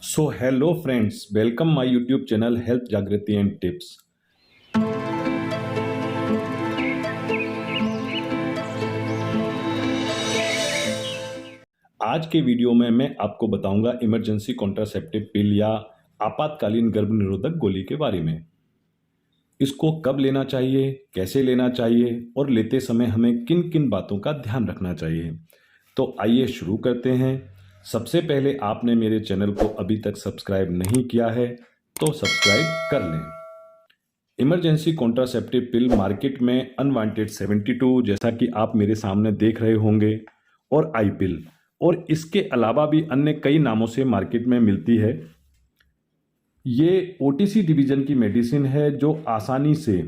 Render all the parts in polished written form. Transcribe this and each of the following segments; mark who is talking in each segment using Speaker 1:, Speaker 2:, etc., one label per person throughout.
Speaker 1: So hello friends, welcome my YouTube channel health जागृति and tips. आज के video में मैं आपको बताऊंगा इमरजेंसी कॉन्ट्रासेप्टिव पिल या आपातकालीन गर्भ निरोधक गोली के बारे में। इसको कब लेना चाहिए, कैसे लेना चाहिए और लेते समय हमें किन किन बातों का ध्यान रखना चाहिए। तो आइए शुरू करते हैं। सबसे पहले आपने मेरे चैनल को अभी तक सब्सक्राइब नहीं किया है तो सब्सक्राइब कर लें। इमरजेंसी कॉन्ट्रासेप्टिव पिल मार्केट में अनवांटेड 72 जैसा कि आप मेरे सामने देख रहे होंगे और आई पिल और इसके अलावा भी अन्य कई नामों से मार्केट में मिलती है। ये ओटीसी डिवीजन की मेडिसिन है जो आसानी से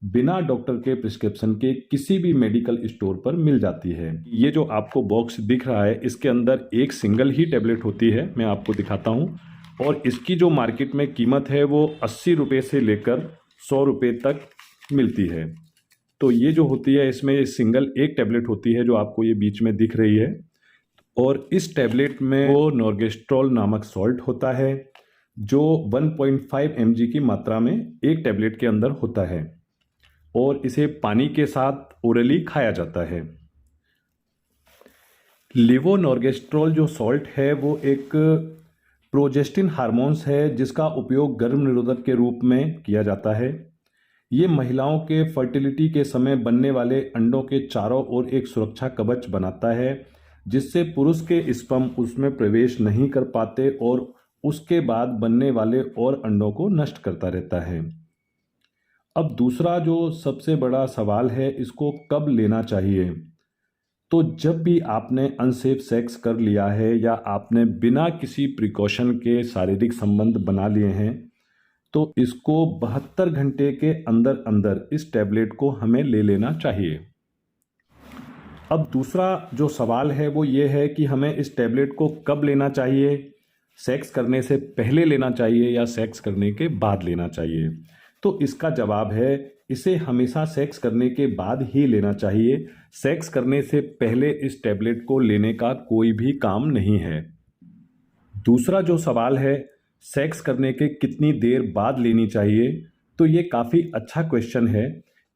Speaker 1: बिना डॉक्टर के प्रिस्क्रिप्शन के किसी भी मेडिकल स्टोर पर मिल जाती है। ये जो आपको बॉक्स दिख रहा है इसके अंदर एक सिंगल ही टैबलेट होती है, मैं आपको दिखाता हूँ। और इसकी जो मार्केट में कीमत है वो 80 रुपये से लेकर 100 रुपये तक मिलती है। तो ये जो होती है इसमें सिंगल एक टैबलेट होती है जो आपको ये बीच में दिख रही है। और इस टैबलेट में वो नॉर्गेस्ट्रॉल नामक सॉल्ट होता है जो 1.5 mg की मात्रा में एक टैबलेट के अंदर होता है और इसे पानी के साथ ओरली खाया जाता है। लेवोनॉर्गेस्ट्रॉल जो सॉल्ट है वो एक प्रोजेस्टिन हार्मोन्स है जिसका उपयोग गर्भ निरोधक के रूप में किया जाता है। ये महिलाओं के फर्टिलिटी के समय बनने वाले अंडों के चारों ओर एक सुरक्षा कवच बनाता है जिससे पुरुष के स्पर्म उसमें प्रवेश नहीं कर पाते और उसके बाद बनने वाले और अंडों को नष्ट करता रहता है। अब दूसरा जो सबसे बड़ा सवाल है, इसको कब लेना चाहिए। तो जब भी आपने अनसेफ सेक्स कर लिया है या आपने बिना किसी प्रिकॉशन के शारीरिक संबंध बना लिए हैं तो इसको 72 घंटे के अंदर अंदर इस टैबलेट को हमें ले लेना चाहिए। अब दूसरा जो सवाल है वो ये है कि हमें इस टैबलेट को कब लेना चाहिए, सेक्स करने से पहले लेना चाहिए या सेक्स करने के बाद लेना चाहिए। तो इसका जवाब है इसे हमेशा सेक्स करने के बाद ही लेना चाहिए। सेक्स करने से पहले इस टैबलेट को लेने का कोई भी काम नहीं है। दूसरा जो सवाल है सेक्स करने के कितनी देर बाद लेनी चाहिए, तो ये काफ़ी अच्छा क्वेश्चन है।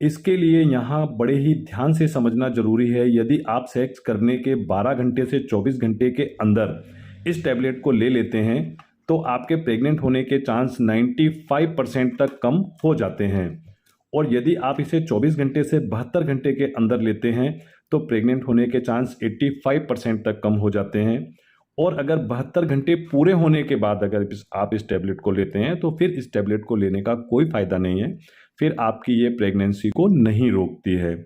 Speaker 1: इसके लिए यहाँ बड़े ही ध्यान से समझना जरूरी है। यदि आप सेक्स करने के 12 घंटे से 24 घंटे के अंदर इस टैबलेट को ले लेते हैं तो आपके प्रेग्नेंट होने के चांस 95% तक कम हो जाते हैं। और यदि आप इसे 24 घंटे से 72 घंटे के अंदर लेते हैं तो प्रेग्नेंट होने के चांस 85% तक कम हो जाते हैं। और अगर 72 घंटे पूरे होने के बाद अगर आप इस टैबलेट को लेते हैं तो फिर इस टैबलेट को लेने का कोई फ़ायदा नहीं है, फिर आपकी ये प्रेगनेंसी को नहीं रोकती है।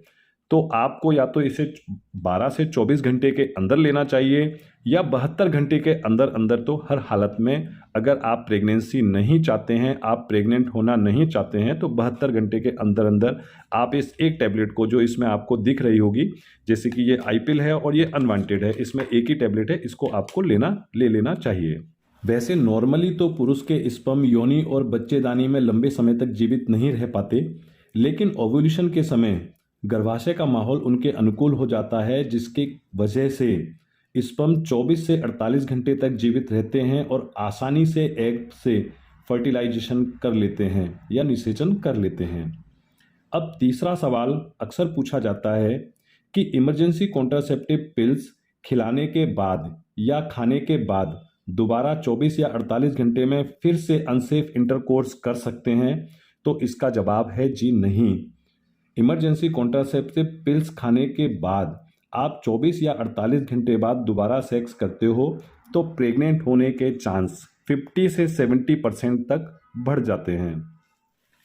Speaker 1: तो आपको या तो इसे 12 से 24 घंटे के अंदर लेना चाहिए या 72 घंटे के अंदर अंदर। तो हर हालत में अगर आप प्रेगनेंसी नहीं चाहते हैं, आप प्रेग्नेंट होना नहीं चाहते हैं तो 72 घंटे के अंदर अंदर आप इस एक टैबलेट को जो इसमें आपको दिख रही होगी, जैसे कि ये आई पिल है और ये अनवांटेड है, इसमें एक ही टैबलेट है, इसको आपको ले लेना चाहिए। वैसे नॉर्मली तो पुरुष के स्पर्म योनि और बच्चेदानी में लंबे समय तक जीवित नहीं रह पाते, लेकिन ओव्यूलेशन के समय गर्भाशय का माहौल उनके अनुकूल हो जाता है जिसकी वजह से स्पर्म 24 से 48 घंटे तक जीवित रहते हैं और आसानी से एग से फर्टिलाइजेशन कर लेते हैं या निषेचन कर लेते हैं। अब तीसरा सवाल अक्सर पूछा जाता है कि इमरजेंसी कॉन्ट्रासेप्टिव पिल्स खिलाने के बाद या खाने के बाद दोबारा 24 या 48 घंटे में फिर से अनसेफ इंटरकोर्स कर सकते हैं। तो इसका जवाब है जी नहीं। इमरजेंसी कॉन्ट्रासेप्टिव पिल्स खाने के बाद आप 24 या 48 घंटे बाद दोबारा सेक्स करते हो तो प्रेग्नेंट होने के चांस 50 से 70% तक बढ़ जाते हैं।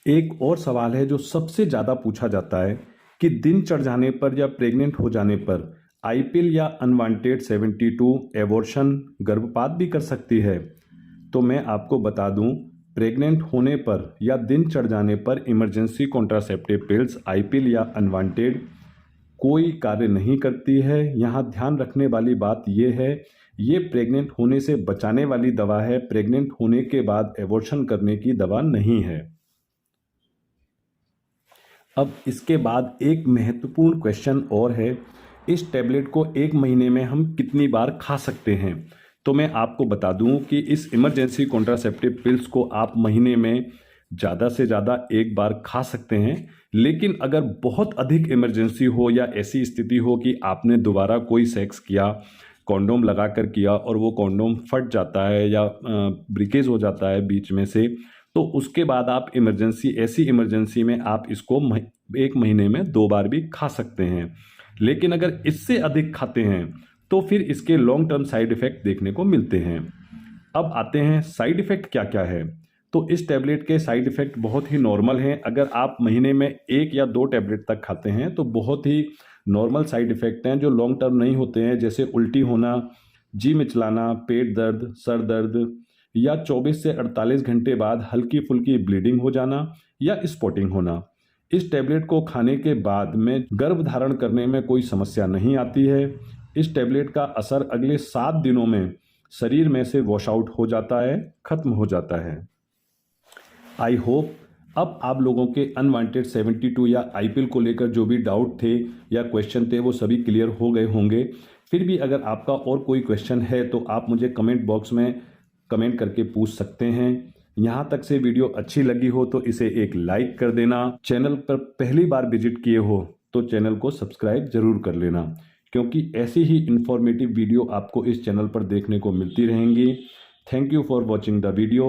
Speaker 1: एक और सवाल है जो सबसे ज़्यादा पूछा जाता है कि दिन चढ़ जाने पर या प्रेग्नेंट हो जाने पर आई पिल या अनवांटेड 72 एबॉर्शन गर्भपात भी कर सकती है। तो मैं आपको बता दूं, प्रेग्नेंट होने पर या दिन चढ़ जाने पर इमरजेंसी कॉन्ट्रासेप्टिव पिल्स आई पिल या अनवांटेड कोई कार्य नहीं करती है। यहाँ ध्यान रखने वाली बात यह है, ये प्रेग्नेंट होने से बचाने वाली दवा है, प्रेग्नेंट होने के बाद एबॉर्शन करने की दवा नहीं है। अब इसके बाद एक महत्वपूर्ण क्वेश्चन और है, इस टैबलेट को एक महीने में हम कितनी बार खा सकते हैं। तो मैं आपको बता दूं कि इस इमरजेंसी कॉन्ट्रासेप्टिव पिल्स को आप महीने में ज़्यादा से ज़्यादा एक बार खा सकते हैं। लेकिन अगर बहुत अधिक इमरजेंसी हो या ऐसी स्थिति हो कि आपने दोबारा कोई सेक्स किया, कॉन्डोम लगा कर किया और वो कॉन्डोम फट जाता है या ब्रिकेज हो जाता है बीच में से, तो उसके बाद आप ऐसी इमरजेंसी में आप इसको एक महीने में 2 बार भी खा सकते हैं। लेकिन अगर इससे अधिक खाते हैं तो फिर इसके लॉन्ग टर्म साइड इफ़ेक्ट देखने को मिलते हैं। अब आते हैं साइड इफ़ेक्ट क्या क्या है। तो इस टैबलेट के साइड इफ़ेक्ट बहुत ही नॉर्मल हैं। अगर आप महीने में 1 या 2 टैबलेट तक खाते हैं तो बहुत ही नॉर्मल साइड इफ़ेक्ट हैं जो लॉन्ग टर्म नहीं होते हैं, जैसे उल्टी होना, जी मिचलाना, पेट दर्द, सर दर्द या 24 से 48 घंटे बाद हल्की फुल्की ब्लीडिंग हो जाना या स्पॉटिंग होना। इस टैबलेट को खाने के बाद में गर्भ धारण करने में कोई समस्या नहीं आती है। इस टैबलेट का असर अगले 7 दिनों में शरीर में से वॉश आउट हो जाता है, खत्म हो जाता है। आई होप अब आप लोगों के अनवांटेड 72 या आईपीएल को लेकर जो भी डाउट थे या क्वेश्चन थे वो सभी क्लियर हो गए होंगे। फिर भी अगर आपका और कोई क्वेश्चन है तो आप मुझे कमेंट बॉक्स में कमेंट करके पूछ सकते हैं। यहाँ तक से वीडियो अच्छी लगी हो तो इसे एक लाइक कर देना। चैनल पर पहली बार विजिट किए हो तो चैनल को सब्सक्राइब जरूर कर लेना, क्योंकि ऐसी ही इंफॉर्मेटिव वीडियो आपको इस चैनल पर देखने को मिलती रहेंगी। Thank you for watching the video.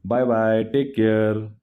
Speaker 1: Bye bye, take care.